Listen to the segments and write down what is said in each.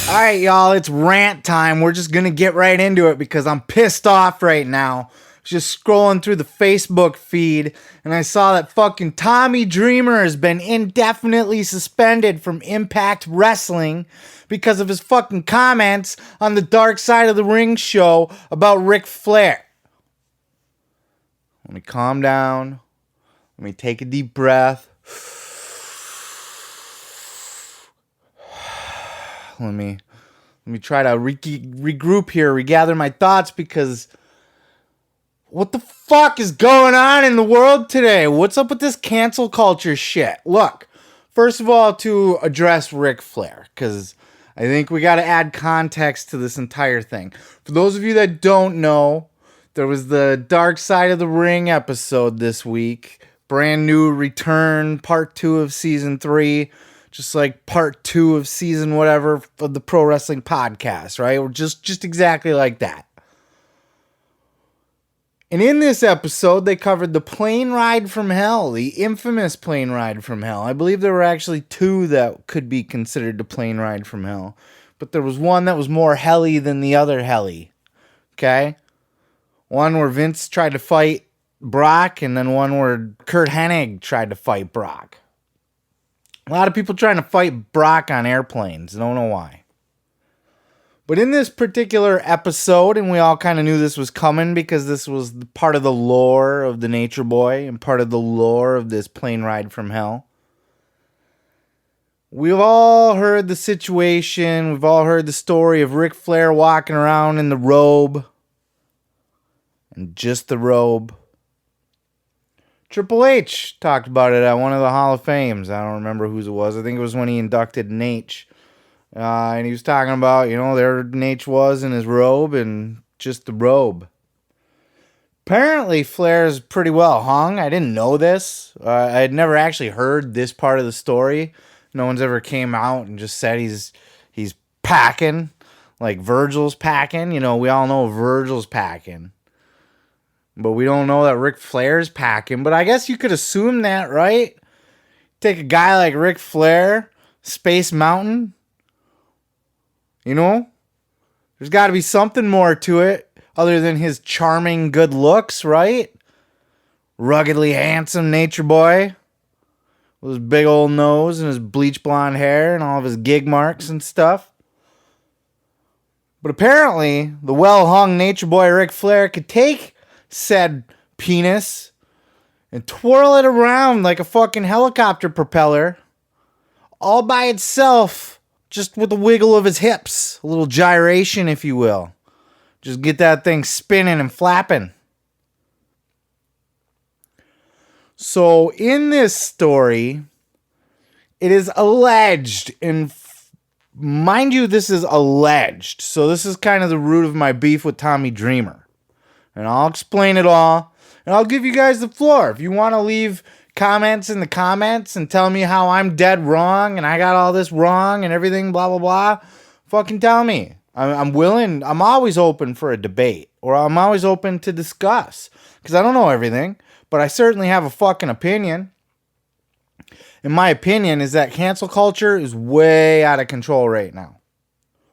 All right, y'all, it's rant time. We're just going to get right into it because I'm pissed off right now. Just scrolling through the Facebook feed, and I saw that fucking Tommy Dreamer has been indefinitely suspended from Impact Wrestling because of his fucking comments on the Dark Side of the Ring show about Ric Flair. Let me calm down. Let me take a deep breath. Let me try to regroup here, regather my thoughts, because what the fuck is going on in the world today? What's up with this cancel culture shit? Look, first of all, to address Ric Flair, because I think we got to add context to this entire thing. For those of you that don't know, there was the Dark Side of the Ring episode this week. Brand new return, part 2 of season 3. Just like part 2 of season whatever of the Pro Wrestling Podcast, right? Or just exactly like that. And in this episode, they covered the plane ride from hell, the infamous plane ride from hell. I believe there were actually 2 that could be considered the plane ride from hell. But there was one that was more helly than the other helly. Okay? One where Vince tried to fight Brock, and then one where Kurt Hennig tried to fight Brock. A lot of people trying to fight Brock on airplanes. I don't know why. But in this particular episode, and we all kind of knew this was coming because this was part of the lore of the Nature Boy and part of the lore of this plane ride from hell. We've all heard the situation. We've all heard the story of Ric Flair walking around in the robe. And just the robe. Triple H talked about it at one of the Hall of Fames. I don't remember whose it was. I think it was when he inducted Nate. And he was talking about, there Nate was in his robe and just the robe. Apparently, Flair's pretty well hung. I didn't know this. I had never actually heard this part of the story. No one's ever came out and just said he's packing, like Virgil's packing. We all know Virgil's packing. But we don't know that Ric Flair's packing. But I guess you could assume that, right? Take a guy like Ric Flair, Space Mountain. There's got to be something more to it other than his charming good looks, right? Ruggedly handsome Nature Boy with his big old nose and his bleach blonde hair and all of his gig marks and stuff. But apparently, the well-hung Nature Boy Ric Flair could take said penis and twirl it around like a fucking helicopter propeller all by itself, just with a wiggle of his hips, a little gyration, if you will. Just get that thing spinning and flapping. So in this story, it is alleged, and mind you, this is alleged, so this is kind of the root of my beef with Tommy Dreamer. And I'll explain it all. And I'll give you guys the floor. If you want to leave comments in the comments and tell me how I'm dead wrong and I got all this wrong and everything, blah, blah, blah, fucking tell me. I'm willing. I'm always open for a debate. Or I'm always open to discuss. Because I don't know everything. But I certainly have a fucking opinion. And my opinion is that cancel culture is way out of control right now.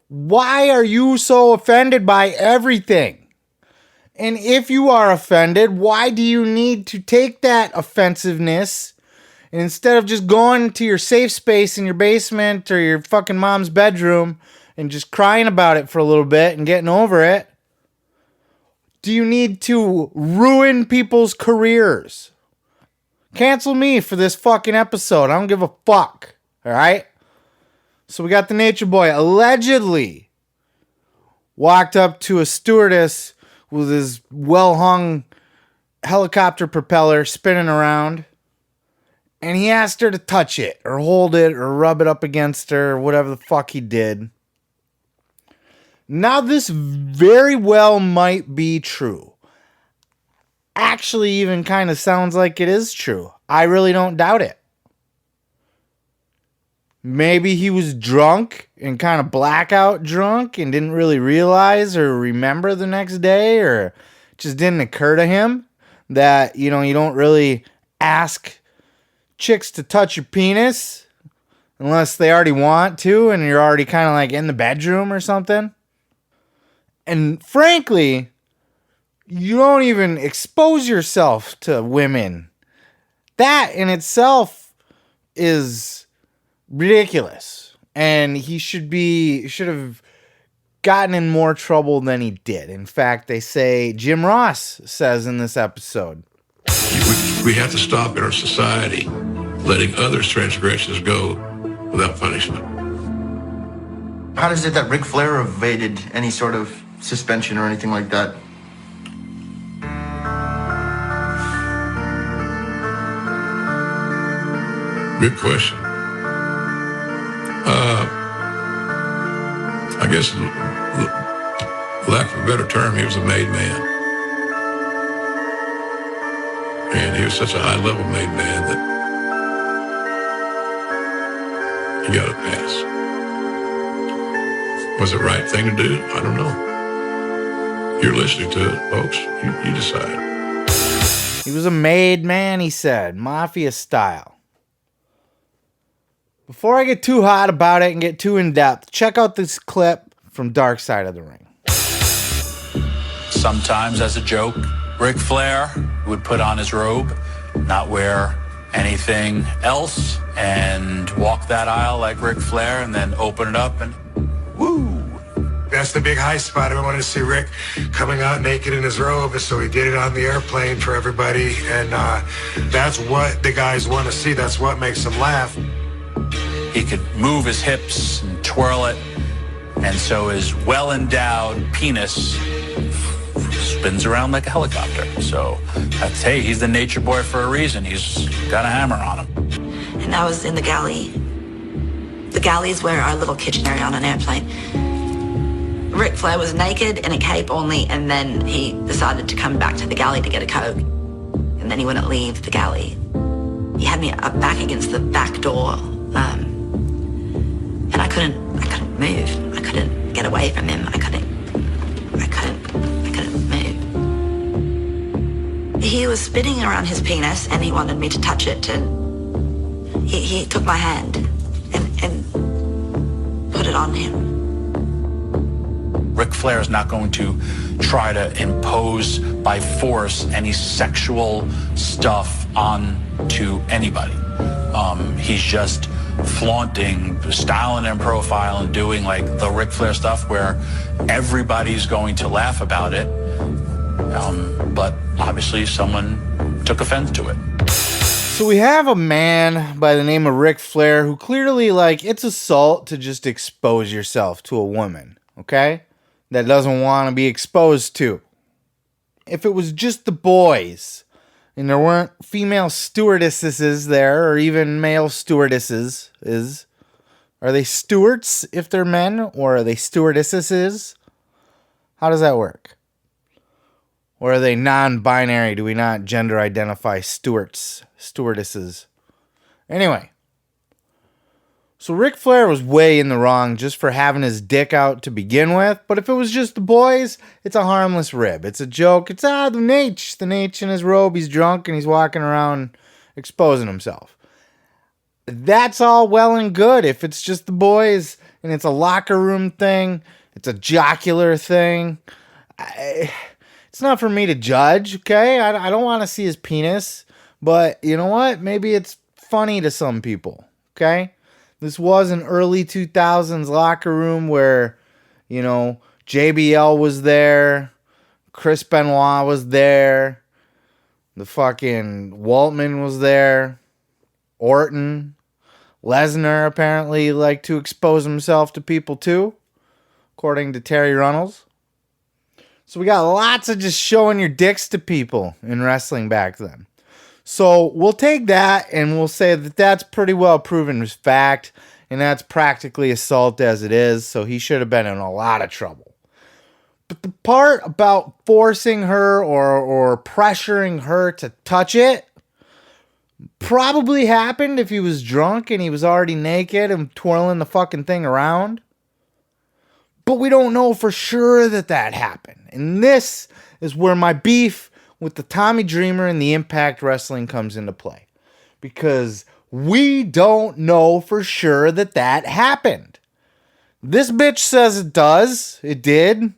Why are you so offended by everything? And if you are offended, why do you need to take that offensiveness and instead of just going to your safe space in your basement or your fucking mom's bedroom and just crying about it for a little bit and getting over it, do you need to ruin people's careers? Cancel me for this fucking episode. I don't give a fuck. All right? So we got the Nature Boy allegedly walked up to a stewardess with his well-hung helicopter propeller spinning around. And he asked her to touch it or hold it or rub it up against her or whatever the fuck he did. Now this very well might be true. Actually even kind of sounds like it is true. I really don't doubt it. Maybe he was drunk and kind of blackout drunk and didn't really realize or remember the next day, or it just didn't occur to him that, you don't really ask chicks to touch your penis unless they already want to and you're already kind of like in the bedroom or something. And frankly, you don't even expose yourself to women. That in itself is ridiculous. And he should have gotten in more trouble than he did. In fact, they say, Jim Ross says in this episode, we have to stop in our society letting others' transgressions go without punishment. How does it that Ric Flair evaded any sort of suspension or anything like that? Good question. I guess, lack of a better term, he was a made man. And he was such a high-level made man that he got a pass. Was it the right thing to do? I don't know. You're listening to it, folks. You decide. He was a made man, he said, mafia style. Before I get too hot about it and get too in-depth, check out this clip from Dark Side of the Ring. Sometimes, as a joke, Ric Flair would put on his robe, not wear anything else, and walk that aisle like Ric Flair, and then open it up and woo! That's the big high spot. I wanted to see Rick coming out naked in his robe, so he did it on the airplane for everybody, and that's what the guys want to see. That's what makes them laugh. He could move his hips and twirl it, and so his well-endowed penis spins around like a helicopter. So that's, hey, he's the nature boy for a reason. He's got a hammer on him. And I was in the galley. The galley is where our little kitchen area on an airplane. Ric Flair was naked in a cape only, and then he decided to come back to the galley to get a Coke. And then he wouldn't leave the galley. He had me up back against the back door, and I couldn't move. I couldn't get away from him. I couldn't move. He was spinning around his penis, and he wanted me to touch it. And he took my hand and put it on him. Ric Flair is not going to try to impose by force any sexual stuff onto anybody. He's just flaunting, styling and profiling, doing like the Ric Flair stuff where everybody's going to laugh about it. But obviously someone took offense to it. So we have a man by the name of Ric Flair who clearly, like, it's assault to just expose yourself to a woman, okay? That doesn't want to be exposed to. If it was just the boys and there weren't female stewardesses there or even male stewardesses, are they stewards if they're men, or are they stewardesses? How does that work? Or are they non-binary? Do we not gender identify stewardesses? Anyway. So Ric Flair was way in the wrong just for having his dick out to begin with. But if it was just the boys, it's a harmless rib. It's a joke. It's the Nate in his robe. He's drunk and he's walking around exposing himself. That's all well and good if it's just the boys and it's a locker room thing. It's a jocular thing. It's not for me to judge, okay? I don't want to see his penis. But you know what? Maybe it's funny to some people, okay? This was an early 2000s locker room where, you know, JBL was there, Chris Benoit was there, the fucking Waltman was there, Orton, Lesnar apparently liked to expose himself to people too, according to Terry Runnels. So we got lots of just showing your dicks to people in wrestling back then. So we'll take that and we'll say that that's pretty well proven as fact, and that's practically assault as it is, so he should have been in a lot of trouble. But the part about forcing her or pressuring her to touch it probably happened if he was drunk and he was already naked and twirling the fucking thing around. But we don't know for sure that happened. And this is where my beef with the Tommy Dreamer and the Impact Wrestling comes into play. Because We don't know for sure that happened. This bitch says it does. It did.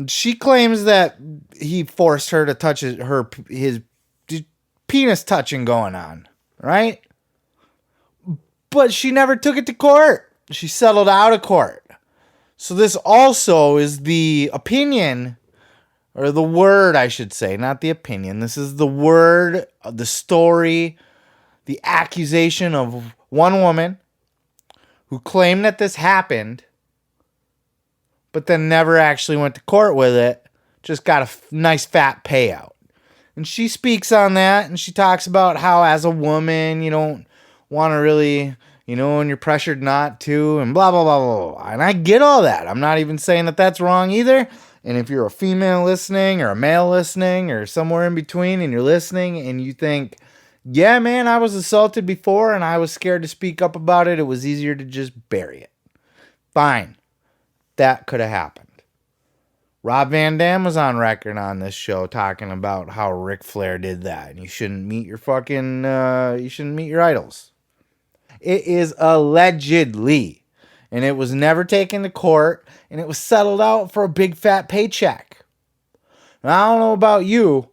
She claims that he forced her to touch his penis touching going on, right? But she never took it to court. She settled out of court. So this also is the opinion, or the word, I should say, not the opinion. This is the word, the story, the accusation of one woman who claimed that this happened, but then never actually went to court with it, just got a nice fat payout. And she speaks on that, and she talks about how as a woman, you don't want to really, and you're pressured not to, and blah, blah, blah, blah, blah. And I get all that. I'm not even saying that that's wrong either. And if you're a female listening or a male listening or somewhere in between and you're listening and you think, yeah, man, I was assaulted before and I was scared to speak up about it, it was easier to just bury it. Fine. That could have happened. Rob Van Dam was on record on this show talking about how Ric Flair did that. And you shouldn't meet your idols. It is allegedly. And it was never taken to court. And it was settled out for a big fat paycheck. And I don't know about you,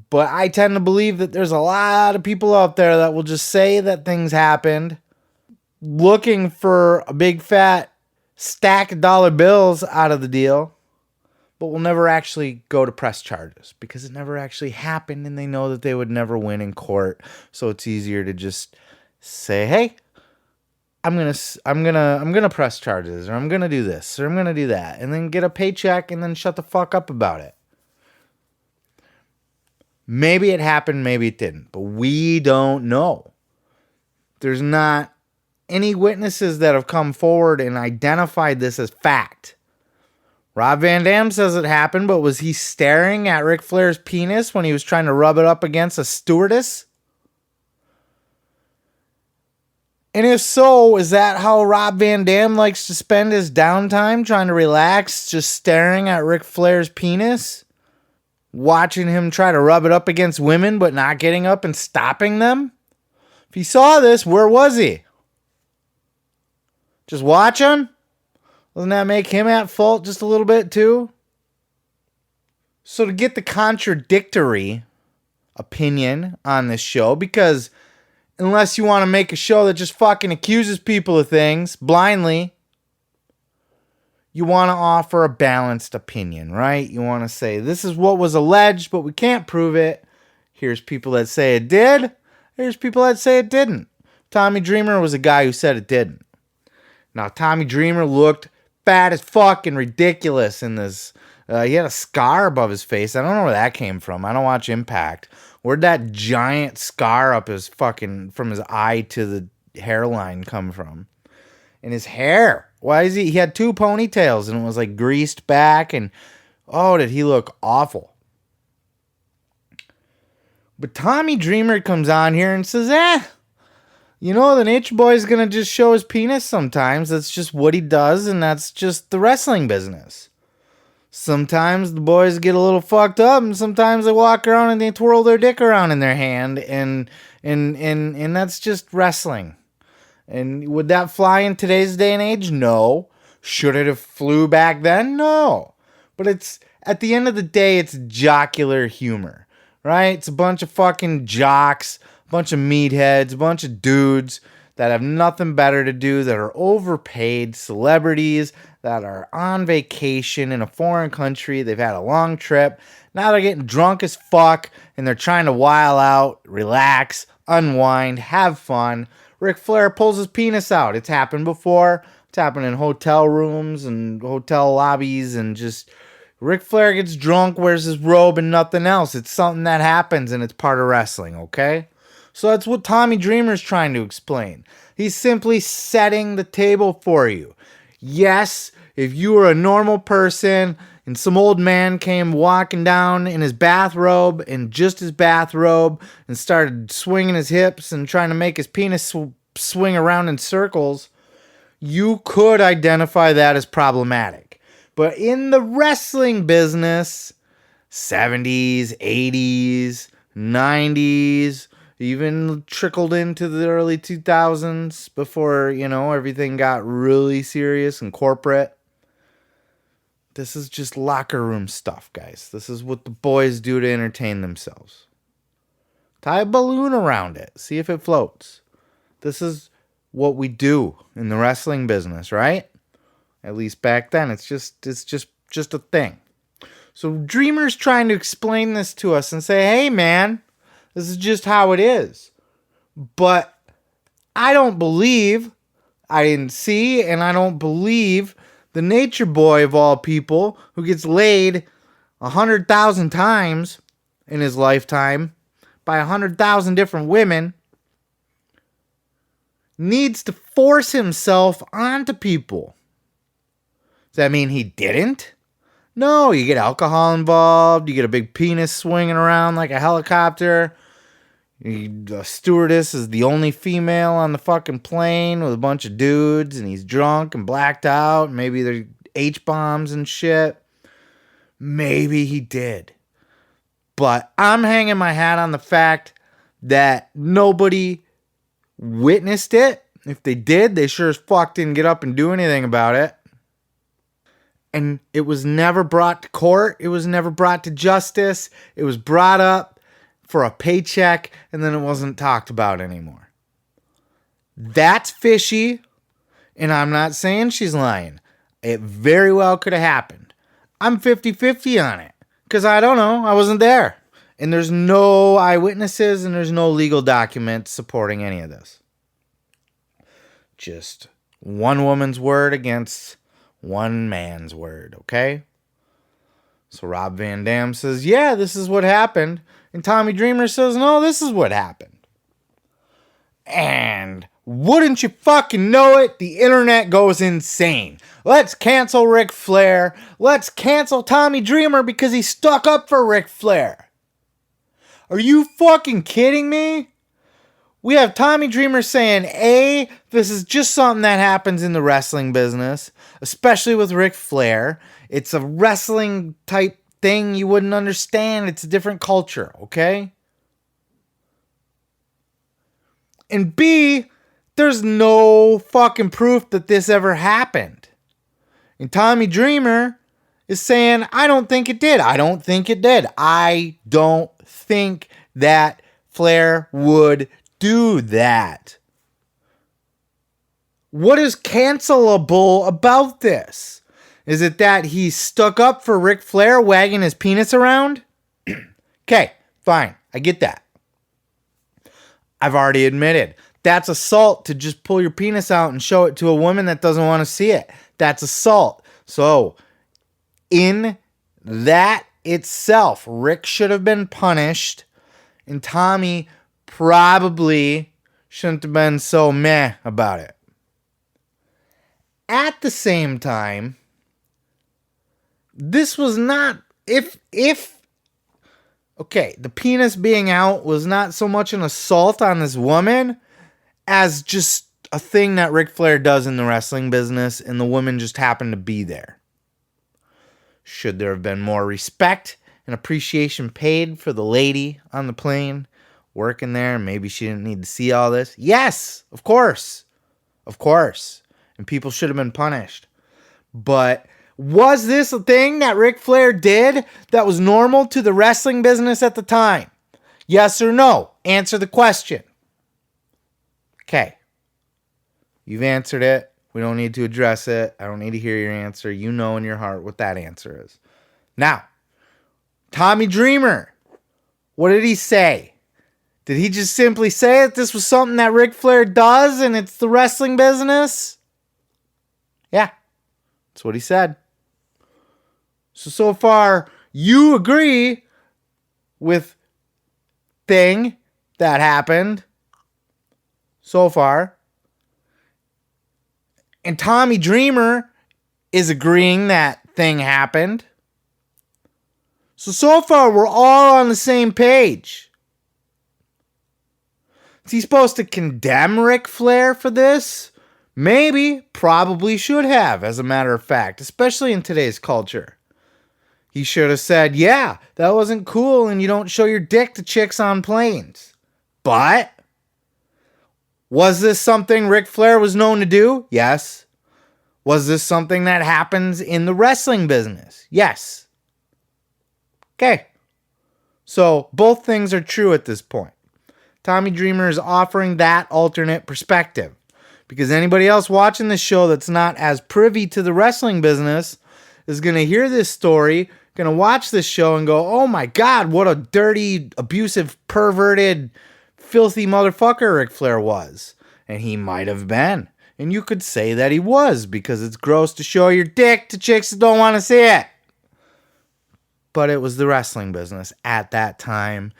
but I tend to believe that there's a lot of people out there that will just say that things happened, looking for a big fat stack of dollar bills out of the deal, but will never actually go to press charges because it never actually happened, and they know that they would never win in court. So it's easier to just say, "Hey, I'm gonna press charges, or I'm gonna do this, or I'm gonna do that," and then get a paycheck and then shut the fuck up about it. Maybe it happened, maybe it didn't, but we don't know. There's not any witnesses that have come forward and identified this as fact. Rob Van Dam says it happened, but was he staring at Ric Flair's penis when he was trying to rub it up against a stewardess? And if so, is that how Rob Van Dam likes to spend his downtime, trying to relax, just staring at Ric Flair's penis? Watching him try to rub it up against women, but not getting up and stopping them? If he saw this, where was he? Just watching? Doesn't that make him at fault just a little bit too? So to get the contradictory opinion on this show, because unless you want to make a show that just fucking accuses people of things blindly, you want to offer a balanced opinion, right? You want to say, this is what was alleged, but we can't prove it. Here's people that say it did. Here's people that say it didn't. Tommy Dreamer was a guy who said it didn't. Now, Tommy Dreamer looked fat as fuck and ridiculous in this. He had a scar above his face. I don't know where that came from. I don't watch Impact. Where'd that giant scar up his fucking, from his eye to the hairline come from? And his hair. Why is he had two ponytails and it was like greased back, and oh, did he look awful. But Tommy Dreamer comes on here and says, the Nature Boy's going to just show his penis sometimes. That's just what he does, and that's just the wrestling business. Sometimes the boys get a little fucked up, and sometimes they walk around and they twirl their dick around in their hand, and that's just wrestling. And would that fly in today's day and age? No. Should it have flew back then? No. But it's, at the end of the day, it's jocular humor, right? It's a bunch of fucking jocks, a bunch of meatheads, a bunch of dudes that have nothing better to do, that are overpaid celebrities, that are on vacation in a foreign country. They've had a long trip. Now they're getting drunk as fuck, and they're trying to while out, relax, unwind, have fun. Ric Flair pulls his penis out. It's happened before. It's happened in hotel rooms and hotel lobbies, and just Ric Flair gets drunk, wears his robe and nothing else. It's something that happens, and it's part of wrestling, okay? So that's what Tommy Dreamer's trying to explain. He's simply setting the table for you. Yes, if you were a normal person and some old man came walking down in his bathrobe and just his bathrobe and started swinging his hips and trying to make his penis swing around in circles, you could identify that as problematic. But in the wrestling business, 70s, 80s, 90s, even trickled into the early 2000s before, everything got really serious and corporate. This is just locker room stuff, guys. This is what the boys do to entertain themselves. Tie a balloon around it. See if it floats. This is what we do in the wrestling business, right? At least back then. It's just a thing. So Dreamer's trying to explain this to us and say, hey, man, this is just how it is. But I don't believe, I didn't see, and I don't believe the nature boy of all people who gets laid 100,000 times in his lifetime by 100,000 different women needs to force himself onto people. Does that mean he didn't? No, you get alcohol involved, you get a big penis swinging around like a helicopter. The stewardess is the only female on the fucking plane with a bunch of dudes, and he's drunk and blacked out. Maybe they're H-bombs and shit. Maybe he did. But I'm hanging my hat on the fact that nobody witnessed it. If they did, they sure as fuck didn't get up and do anything about it. And it was never brought to court. It was never brought to justice. It was brought up for a paycheck, and then it wasn't talked about anymore. That's fishy, and I'm not saying she's lying. It very well could have happened. I'm 50-50 on it, because I don't know. I wasn't there. And there's no eyewitnesses, and there's no legal documents supporting any of this. Just one woman's word against one man's word, okay? So Rob Van Dam says, yeah, this is what happened. And Tommy Dreamer says, no, this is what happened. And wouldn't you fucking know it, the internet goes insane. Let's cancel Ric Flair. Let's cancel Tommy Dreamer because he stuck up for Ric Flair. Are you fucking kidding me? We have Tommy Dreamer saying, A, this is just something that happens in the wrestling business, especially with Ric Flair. It's a wrestling type thing you wouldn't understand. It's a different culture, okay? And B, there's no fucking proof that this ever happened. And Tommy Dreamer is saying, I don't think it did. I don't think it did. I don't think that Flair would do that. What is cancelable about this? Is it that he stuck up for Ric Flair wagging his penis around? Okay, fine. I get that. I've already admitted that's assault to just pull your penis out and show it to a woman that doesn't want to see it. That's assault. So, in that itself, Rick should have been punished, and Tommy probably shouldn't have been so meh about it. At the same time, this was not, the penis being out was not so much an assault on this woman as just a thing that Ric Flair does in the wrestling business, and the woman just happened to be there. Should there have been more respect and appreciation paid for the lady on the plane working there? Maybe she didn't need to see all this. Yes, of course. Of course. And people should have been punished. But was this a thing that Ric Flair did that was normal to the wrestling business at the time? Yes or no? Answer the question. Okay. You've answered it. We don't need to address it. I don't need to hear your answer. You know in your heart what that answer is. Now, Tommy Dreamer, what did he say? Did he just simply say that this was something that Ric Flair does and it's the wrestling business? Yeah, that's what he said. So far, you agree with thing that happened so far. And Tommy Dreamer is agreeing that thing happened. So far, we're all on the same page. Is he supposed to condemn Ric Flair for this? Maybe, probably should have, as a matter of fact, especially in today's culture. He should have said, yeah, that wasn't cool and you don't show your dick to chicks on planes. But was this something Ric Flair was known to do? Yes. Was this something that happens in the wrestling business? Yes. Okay. So both things are true at this point. Tommy Dreamer is offering that alternate perspective. Because anybody else watching this show that's not as privy to the wrestling business is going to hear this story, going to watch this show and go, oh my God, what a dirty, abusive, perverted, filthy motherfucker Ric Flair was. And he might have been. And you could say that he was, because it's gross to show your dick to chicks that don't want to see it. But it was the wrestling business at that time,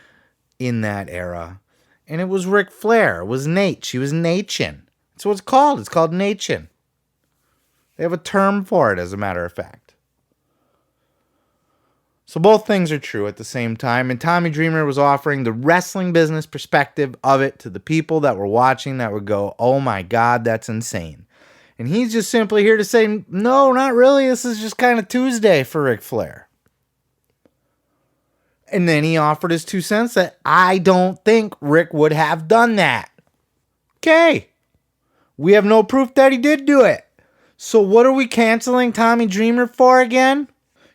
in that era. And it was Ric Flair. It was Nate. She was Nachin. That's what it's called. It's called Nachin. They have a term for it, as a matter of fact. So both things are true at the same time. And Tommy Dreamer was offering the wrestling business perspective of it to the people that were watching that would go, oh my God, that's insane. And he's just simply here to say, no, not really. This is just kind of Tuesday for Ric Flair. And then he offered his 2 cents that I don't think Rick would have done that. Okay. We have no proof that he did do it. So what are we canceling Tommy Dreamer for again?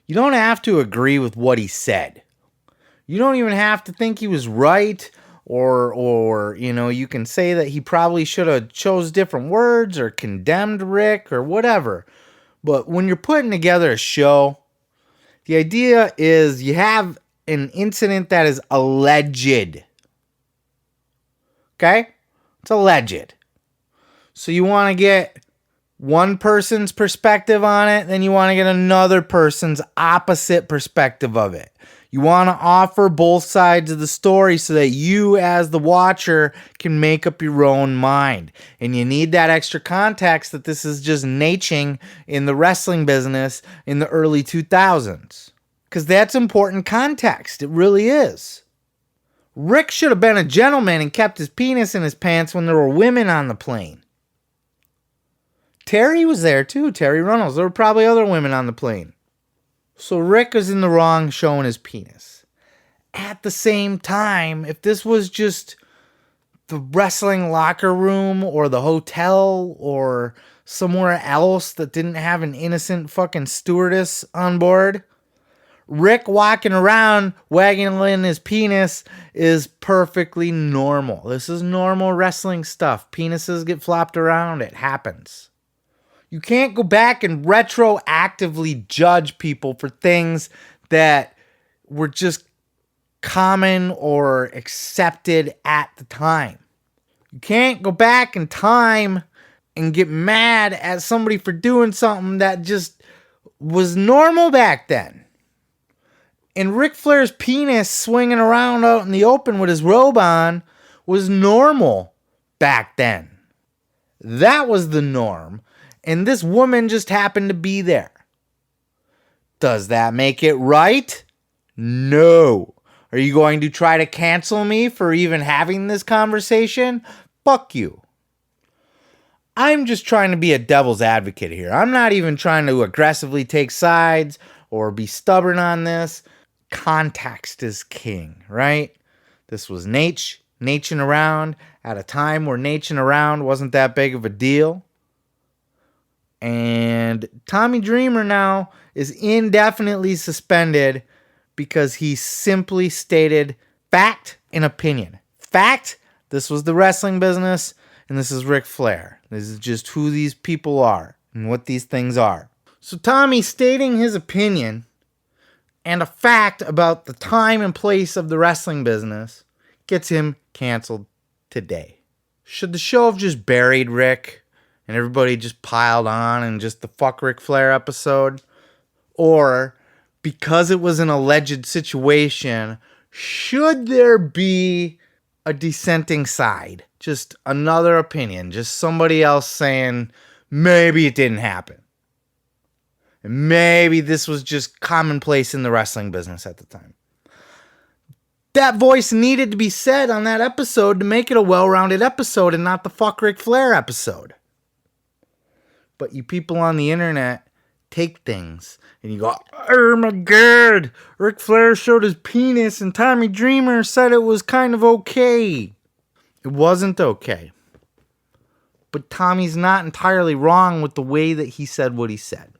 You don't have to agree with what he said. You don't even have to think he was right, or you can say that he probably should have chose different words or condemned Rick or whatever. But when you're putting together a show, the idea is you have an incident that is alleged. Okay? It's alleged. So you want to get one person's perspective on it, then you want to get another person's opposite perspective of it. You want to offer both sides of the story so that you, as the watcher, can make up your own mind. And you need that extra context that this is just naching in the wrestling business in the early 2000s. Because that's important context. It really is. Rick should have been a gentleman and kept his penis in his pants when there were women on the plane. Terry was there too, Terry Runnels. There were probably other women on the plane. So Rick is in the wrong showing his penis. At the same time, if this was just the wrestling locker room or the hotel or somewhere else that didn't have an innocent fucking stewardess on board, Rick walking around waggling his penis is perfectly normal. This is normal wrestling stuff. Penises get flopped around. It happens. You can't go back and retroactively judge people for things that were just common or accepted at the time. You can't go back in time and get mad at somebody for doing something that just was normal back then. And Ric Flair's penis swinging around out in the open with his robe on was normal back then. That was the norm. And this woman just happened to be there. Does that make it right? No. Are you going to try to cancel me for even having this conversation? Fuck you. I'm just trying to be a devil's advocate here. I'm not even trying to aggressively take sides or be stubborn on this. Context is king, right? This was Nachin around at a time where Nachin around wasn't that big of a deal. And Tommy Dreamer now is indefinitely suspended because he simply stated fact and opinion. Fact, this was the wrestling business, and this is Ric Flair. This is just who these people are and what these things are. So Tommy stating his opinion and a fact about the time and place of the wrestling business gets him canceled today. Should the show have just buried Rick and everybody just piled on and just the fuck Ric Flair episode? Or, because it was an alleged situation, should there be a dissenting side? Just another opinion. Just somebody else saying, maybe it didn't happen. And maybe this was just commonplace in the wrestling business at the time. That voice needed to be said on that episode to make it a well-rounded episode and not the fuck Ric Flair episode. But you people on the internet take things and you go, oh my God, Ric Flair showed his penis and Tommy Dreamer said it was kind of okay. It wasn't okay. But Tommy's not entirely wrong with the way that he said what he said.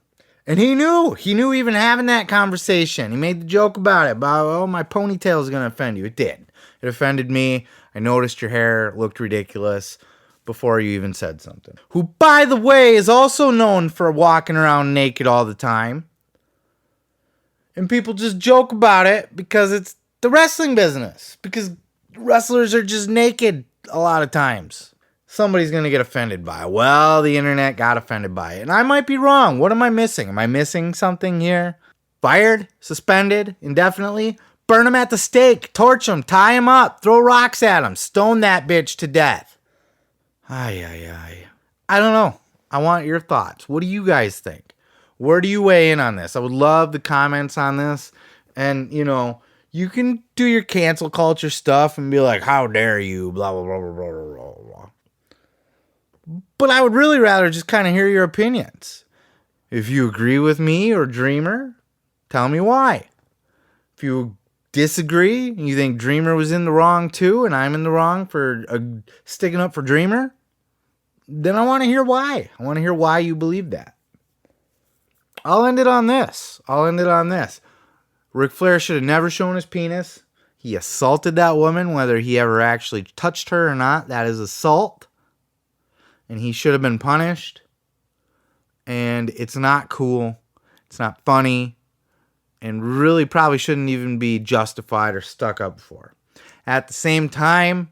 And he knew even having that conversation. He made the joke about it. About, oh, my ponytail is going to offend you. It did. It offended me. I noticed your hair looked ridiculous before you even said something. Who, by the way, is also known for walking around naked all the time. And people just joke about it because it's the wrestling business. Because wrestlers are just naked a lot of times. Somebody's going to get offended by it. Well, the internet got offended by it. And I might be wrong. What am I missing? Am I missing something here? Fired? Suspended? Indefinitely? Burn him at the stake. Torch him. Tie him up. Throw rocks at him. Stone that bitch to death. I don't know. I want your thoughts. What do you guys think? Where do you weigh in on this? I would love the comments on this. And, you know, you can do your cancel culture stuff and be like, how dare you, blah, blah, blah, blah, blah, blah, blah. But I would really rather just kind of hear your opinions. If you agree with me or Dreamer, tell me why. If you disagree and you think Dreamer was in the wrong too and I'm in the wrong for sticking up for Dreamer, then I want to hear why. I want to hear why you believe that. I'll end it on this. Ric Flair should have never shown his penis. He assaulted that woman, whether he ever actually touched her or not. That is assault. And he should have been punished. And it's not cool. It's not funny. And really probably shouldn't even be justified or stuck up for. At the same time,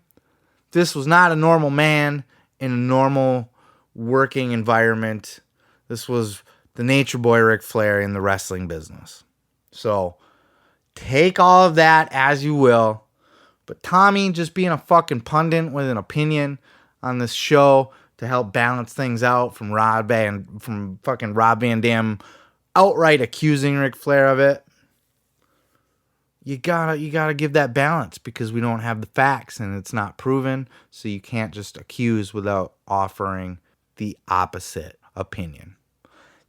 this was not a normal man in a normal working environment. This was the nature boy Ric Flair in the wrestling business. So take all of that as you will. But Tommy just being a fucking pundit with an opinion on this show to help balance things out from fucking Rob Van Dam outright accusing Ric Flair of it. You gotta give that balance because we don't have the facts and it's not proven. So you can't just accuse without offering the opposite opinion.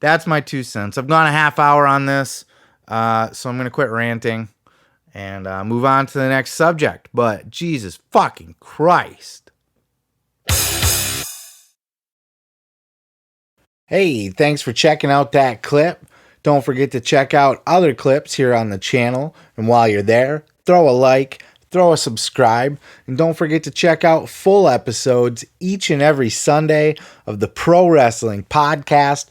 That's my 2 cents. I've gone a half hour on this, so I'm gonna quit ranting and move on to the next subject. But Jesus fucking Christ. Hey, thanks for checking out that clip. Don't forget to check out other clips here on the channel. And while you're there, throw a like, throw a subscribe, and don't forget to check out full episodes each and every Sunday of the Pro Wrestling Podcast.